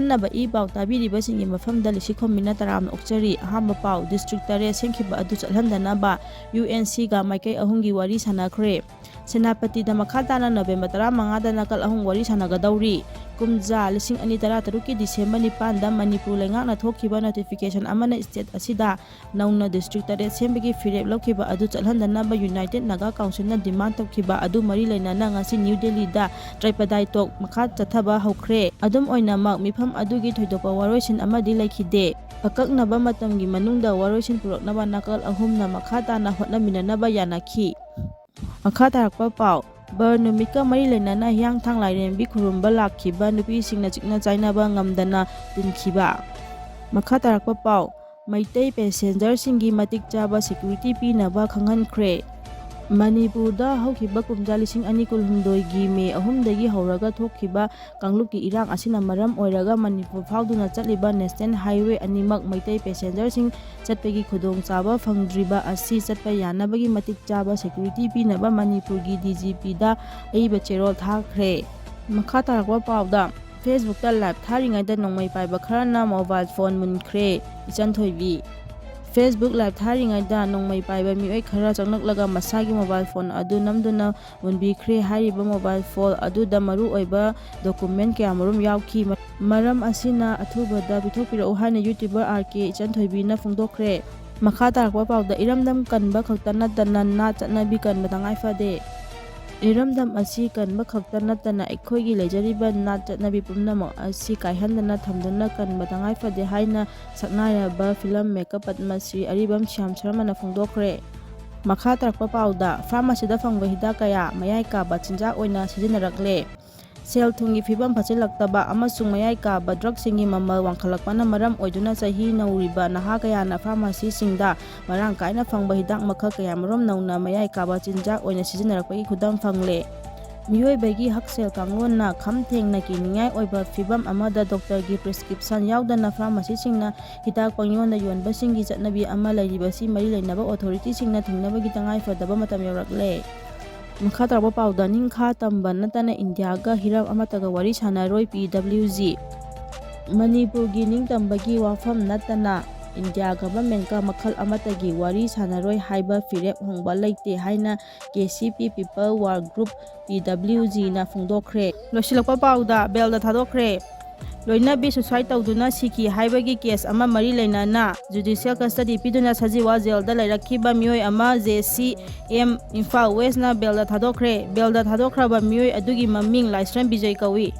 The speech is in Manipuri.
ꯑꯈꯟꯅꯕ ꯏ-ꯄꯥꯎ ꯇꯥꯕꯤꯔꯤꯕꯁꯤꯡꯒꯤ ꯃꯐꯝꯗ ꯂꯤꯁꯤꯈꯣꯝꯕꯤꯅ ꯇꯔꯥꯝꯅ ꯑꯣꯛꯆꯔꯤ꯫ ꯑꯍꯥꯟꯕ ꯄꯥꯎ ꯗꯤꯁꯇ꯭ꯔꯤꯛ 8 ꯁꯦꯝꯈꯤꯕ ꯑꯗꯨ ꯆꯠꯍꯟꯗꯅꯕ UNCꯒ ꯃꯥꯏꯀꯩ ꯑꯍꯨꯝꯒꯤ ꯋꯥꯔꯤ ꯁꯥꯟꯅꯈ꯭ꯔꯦ꯫ ꯁꯦꯅꯥꯄꯇꯤꯗ ꯃꯈꯥ ꯇꯥꯅ ꯅꯕꯦꯝꯕꯔ 15ꯗ ꯅꯥꯀꯜ ꯑꯍꯨꯝ ꯋꯥꯔꯤ ꯁꯥꯟꯅꯒꯗꯧꯔꯤ꯫ ꯀꯨꯝꯖꯥ 2013ꯒꯤ ꯗꯤꯁꯦꯝꯕꯔ 9ꯗ ꯃꯅꯤꯄꯨꯔ ꯂꯩꯉꯥꯛꯅ ꯊꯣꯛꯈꯤꯕ ꯅꯣꯇꯤꯐꯤꯀꯦꯁꯟ ꯑꯃꯅ ꯁ꯭ꯇꯦꯠ ꯑꯁꯤꯗ ꯅꯧꯅ ꯗꯤꯁꯇ꯭ꯔꯤꯛ 8 ꯁꯦꯝꯕꯒꯤ ꯐꯤꯔꯦꯞ ꯂꯧꯈꯤꯕ ꯑꯗꯨ ꯆꯠꯍꯟꯗꯅꯕ ꯌꯨꯅꯥꯏꯇꯦꯗ ꯅꯥꯒꯥ ꯀꯥꯎꯟꯁꯤꯜꯅ ꯗꯤꯃꯥꯟꯗ ꯇꯧꯈꯤꯕ ꯑꯗꯨ ꯃꯔꯤ ꯂꯩꯅꯅ ꯉꯁꯤ ꯅ꯭ꯌꯨ ꯗꯤꯜꯂꯤꯗ ꯇ꯭ꯔꯥꯏꯄꯗꯥꯏ ꯇꯣꯛ ꯃꯈꯥ ꯆꯠꯊꯕ ꯍꯧꯈ꯭ꯔꯦ꯫ ꯑꯗꯨꯝ ꯑꯣꯏꯅꯃꯛ ꯃꯤꯐꯝ ꯑꯗꯨꯒꯤ ꯊꯣꯏꯗꯣꯛꯄ ꯋꯥꯔꯣꯏꯁꯤꯟ ꯑꯃꯗꯤ ꯂꯩꯈꯤꯗꯦ꯫ ꯑꯀꯛꯅꯕ ꯃꯇꯝꯒꯤ ꯃꯅꯨꯡꯗ ꯋꯥꯔꯣꯏꯁꯤꯟ ꯄꯨꯔꯛꯅꯕ ꯅꯥꯀꯜ ꯑꯍꯨꯝꯅ ꯃꯈꯥ ꯇꯥꯅ ꯍꯣꯠꯅꯃꯤꯟꯅꯅꯕ ꯌꯥꯅꯈꯤ꯫ ꯃꯈꯥ ꯇꯥꯔꯛꯄ ꯄꯥꯎ ꯕꯔ ꯅꯨꯃꯤꯠꯀ ꯃꯔꯤ ꯂꯩꯅꯅ ꯍꯤꯌꯥꯡꯊꯥꯡ ꯂꯥꯏꯔꯦꯝꯕꯤ ꯈꯨꯔꯨꯝꯕ ꯂꯥꯛꯈꯤꯕ ꯅꯨꯄꯤꯁꯤꯡꯅ ꯆꯤꯛꯅ ꯆꯥꯏꯅꯕ ꯉꯝꯗꯅ ꯇꯤꯟꯈꯤꯕ꯫ ꯃꯈꯥ ꯇꯥꯔꯛꯄ ꯄꯥꯎ ꯃꯩꯇꯩ ꯄꯦꯁꯦꯟꯖꯔꯁꯤꯡꯒꯤ ꯃꯇꯤꯛ ꯆꯥꯕ ꯁꯦꯀ꯭ꯌꯨꯔꯤꯇꯤ ꯄꯤꯅꯕ ꯈꯪꯍꯟꯈ꯭ꯔꯦ꯫ ꯃꯅꯤꯄꯨꯔꯗ ꯍꯧꯈꯤꯕ ꯀꯨꯝꯖꯥ 2012ꯒꯤ ꯃꯦ 3ꯗꯒꯤ ꯍꯧꯔꯒ ꯊꯣꯛꯈꯤꯕ ꯀꯥꯡꯂꯨꯞꯀꯤ ꯏꯔꯥꯡ ꯑꯁꯤꯅ ꯃꯔꯝ ꯑꯣꯏꯔꯒ ꯃꯅꯤꯄꯨꯔ ꯐꯥꯎꯗꯨꯅ ꯆꯠꯂꯤꯕ ꯅꯦꯁꯅꯦꯜ ꯍꯥꯏꯋꯦ ꯑꯅꯤꯃꯛ ꯃꯩꯇꯩ ꯄꯦꯁꯦꯟꯖꯔꯁꯤꯡ ꯆꯠꯄꯒꯤ ꯈꯨꯗꯣꯡꯆꯥꯕ ꯐꯪꯗ꯭ꯔꯤꯕ ꯑꯁꯤ ꯆꯠꯄ ꯌꯥꯅꯕꯒꯤ ꯃꯇꯤꯛ ꯆꯥꯕ ꯁꯦꯀ꯭ꯌꯨꯔꯤꯇꯤ ꯄꯤꯅꯕ ꯃꯅꯤꯄꯨꯔꯒꯤ DGPꯗ ꯑꯏꯕ ꯆꯦꯔꯣꯜ ꯊꯥꯈ꯭ꯔꯦ꯫ ꯃꯈꯥ ꯇꯥꯔꯛꯄ ꯄꯥꯎꯗ ꯐꯦꯁꯕꯨꯛꯇ ꯂꯥꯏꯚ ꯊꯥꯔꯤꯉꯩꯗ ꯅꯣꯡꯃꯩ ꯄꯥꯏꯕ ꯈꯔꯅ ꯃꯣꯕꯥꯏꯜ ꯐꯣꯟ ꯃꯨꯟꯈ꯭ꯔꯦ꯫ ꯏꯆꯟꯊꯣꯏꯕꯤ ꯐꯦꯁꯕꯨꯛ ꯂꯥꯏꯚ ꯊꯥꯔꯤꯉꯩꯗ ꯅꯣꯡꯃꯩ ꯄꯥꯏꯕ ꯃꯤꯑꯣꯏ ꯈꯔ ꯆꯪꯂꯛꯂꯒ ꯃꯁꯥꯒꯤ ꯃꯣꯕꯥꯏꯜ ꯐꯣꯟ ꯑꯗꯨ ꯅꯝꯗꯨꯅ ꯃꯨꯟꯕꯤꯈ꯭ꯔꯦ꯫ ꯍꯥꯏꯔꯤꯕ ꯃꯣꯕꯥꯏꯜ ꯐꯣꯟ ꯑꯗꯨꯗ ꯃꯔꯨꯑꯣꯏꯕ ꯗꯣꯀꯨꯃꯦꯟ ꯀꯌꯥꯃꯔꯨꯝ ꯌꯥꯎꯈꯤ꯫ ꯃꯔꯝ ꯑꯁꯤꯅ ꯑꯊꯨꯕꯗ ꯄꯤꯊꯣꯛꯄꯤꯔꯛꯎ ꯍꯥꯏꯅ ꯌꯨꯇ꯭ꯌꯨꯕꯔ RK ꯏꯆꯟꯊꯣꯏꯕꯤꯅ ꯐꯣꯡꯗꯣꯛꯈ꯭ꯔꯦ꯫ ꯃꯈꯥ ꯇꯥꯔꯛꯄ ꯄꯥꯎꯗ ꯏꯔꯝꯗꯝ ꯀꯟꯕ ꯈꯛꯇ ꯅꯠꯇꯅ ꯅꯥꯠ ꯆꯠꯅꯕꯤ ꯀꯟꯕ ꯇꯉꯥꯏꯐꯗꯦ꯫ ꯏꯔꯝꯗꯝ ꯑꯁꯤ ꯀꯟꯕ ꯈꯛꯇ ꯅꯠꯇꯅ ꯑꯩꯈꯣꯏꯒꯤ ꯂꯩꯖꯔꯤꯕ ꯅꯥꯠ ꯆꯠꯅꯕꯤ ꯄꯨꯝꯅꯃꯛ ꯑꯁꯤ ꯀꯥꯏꯍꯟꯗꯅ ꯊꯝꯗꯨꯅ ꯀꯟꯕ ꯇꯉꯥꯏꯐꯗꯦ ꯍꯥꯏꯅ ꯁꯛꯅꯥꯏꯔꯕ ꯐꯤꯜꯝ ꯃꯦꯀꯔ ꯄꯗꯃ ꯁ꯭ꯔꯤ ꯑꯔꯤꯕꯝ ꯁ꯭ꯌꯥꯝ ꯁꯔꯃꯅ ꯐꯣꯡꯗꯣꯛꯈ꯭ꯔꯦ꯫ ꯃꯈꯥ ꯇꯥꯔꯛꯄ ꯄꯥꯎꯗ ꯐꯥꯔꯃꯥꯁꯤꯗ ꯐꯪꯕ ꯍꯤꯗꯥꯛ ꯀꯌꯥ ꯃꯌꯥꯏ ꯀꯥꯕ ꯆꯤꯟꯖꯥꯛ ꯑꯣꯏꯅ ꯁꯤꯖꯤꯟꯅꯔꯛꯂꯦ꯫ ꯁꯦꯜ-ꯊꯨꯝꯒꯤ ꯐꯤꯚꯝ ꯐꯠꯆꯤꯜꯂꯛꯇꯕ ꯑꯃꯁꯨꯡ ꯃꯌꯥꯏ ꯀꯥꯕ ꯗ꯭ꯔꯒꯁꯤꯡꯒꯤ ꯃꯃꯜ ꯋꯥꯡꯈꯠꯂꯛꯄꯅ ꯃꯔꯝ ꯑꯣꯏꯗꯨꯅ ꯆꯍꯤ ꯅꯧꯔꯤꯕ ꯅꯍꯥ ꯀꯌꯥꯅ ꯐꯥꯔꯃꯥꯁꯤꯁꯤꯡꯗ ꯃꯔꯥꯡ ꯀꯥꯏꯅ ꯐꯪꯕ ꯍꯤꯗꯥꯛ ꯃꯈꯜ ꯀꯌꯥꯃꯔꯨꯝ ꯅꯧꯅ ꯃꯌꯥꯏ ꯀꯥꯕ ꯆꯤꯟꯖꯥꯛ ꯑꯣꯏꯅ ꯁꯤꯖꯤꯟꯅꯔꯛꯄꯒꯤ ꯈꯨꯗꯝ ꯐꯪꯂꯦ꯫ ꯃꯤꯑꯣꯏꯕꯒꯤ ꯍꯛꯁꯦꯜ ꯀꯥꯡꯂꯣꯟꯅ ꯈꯝ ꯊꯦꯡꯅ ꯀꯤꯅꯤꯡꯉꯥꯏ ꯑꯣꯏꯕ ꯐꯤꯚꯝ ꯑꯃꯗ ꯗꯣꯛꯇꯔꯒꯤ ꯄ꯭ꯔꯦꯁꯀ꯭ꯔꯤꯞꯁꯟ ꯌꯥꯎꯗꯅ ꯐꯥꯔꯃꯥꯁꯤꯁꯤꯡꯅ ꯍꯤꯗꯥꯛ ꯄꯪꯌꯣꯟꯗ ꯌꯣꯟꯕꯁꯤꯡꯒꯤ ꯆꯠꯅꯕꯤ ꯑꯃ ꯂꯩꯔꯤꯕꯁꯤ ꯃꯔꯤ ꯂꯩꯅꯕ ꯑꯣꯊꯣꯔꯤꯇꯤꯁꯤꯡꯅ ꯊꯤꯡꯅꯕꯒꯤ ꯇꯉꯥꯏꯐꯗꯕ ꯃꯇꯝ ꯌꯧꯔꯛꯂꯦ꯫ ꯃꯈꯥ ꯇꯥꯔꯛꯄ ꯄꯥꯎꯗ ꯅꯤꯡꯈꯥ ꯇꯝꯕ ꯅꯠꯇꯅ ꯏꯟꯗꯤꯌꯥꯒ ꯍꯤꯔꯝ ꯑꯃꯠꯇꯒ ꯋꯥꯔꯤ ꯁꯥꯟꯅꯔꯣꯏ PWG ꯃꯅꯤꯄꯨꯔꯒꯤ ꯅꯤꯡꯇꯝꯕꯒꯤ ꯋꯥꯐꯝ ꯅꯠꯇꯅ ꯏꯟꯗꯤꯌꯥ ꯒꯚꯔꯟꯃꯦꯟꯠꯀ ꯃꯈꯜ ꯑꯃꯠꯇꯒꯤ ꯋꯥꯔꯤ ꯁꯥꯟꯅꯔꯣꯏ ꯍꯥꯏꯕ ꯐꯤꯔꯦꯞ ꯍꯣꯡꯕ ꯂꯩꯇꯦ ꯍꯥꯏꯅ KCP ꯄꯤꯄꯜ ꯋꯥꯔ ꯒ꯭ꯔꯨꯞ PWGꯅ ꯐꯣꯡꯗꯣꯛꯈ꯭ꯔꯦ꯫ ꯂꯣꯏꯁꯤꯜꯂꯛꯄ ꯄꯥꯎꯗ ꯕꯦꯜꯗ ꯊꯥꯗꯣꯛꯈ꯭ꯔꯦ꯫ ꯂꯣꯏꯅꯕꯤ ꯁꯨꯁꯥꯏꯗ ꯇꯧꯗꯨꯅ ꯁꯤꯈꯤ ꯍꯥꯏꯕꯒꯤ ꯀꯦꯁ ꯑꯃ ꯃꯔꯤ ꯂꯩꯅꯅ ꯖꯨꯗꯤꯁꯤꯌꯦꯜ ꯀꯁꯇꯗꯤ ꯄꯤꯗꯨꯅ ꯁꯖꯤꯋꯥ ꯖꯦꯜꯗ ꯂꯩꯔꯛꯈꯤꯕ ꯃꯤꯑꯣꯏ ꯑꯃ JCM ꯏꯝꯐꯥꯜ ꯋꯦꯁꯅ ꯕꯦꯜꯗ ꯊꯥꯗꯣꯛꯈ꯭ꯔꯦ꯫ ꯕꯦꯜꯗ ꯊꯥꯗꯣꯛꯈ꯭ꯔꯕ ꯃꯤꯑꯣꯏ ꯑꯗꯨꯒꯤ ꯃꯃꯤꯡ ꯂꯥꯏꯁ꯭ꯔꯝ ꯕꯤꯖꯣꯏ ꯀꯧꯏ꯫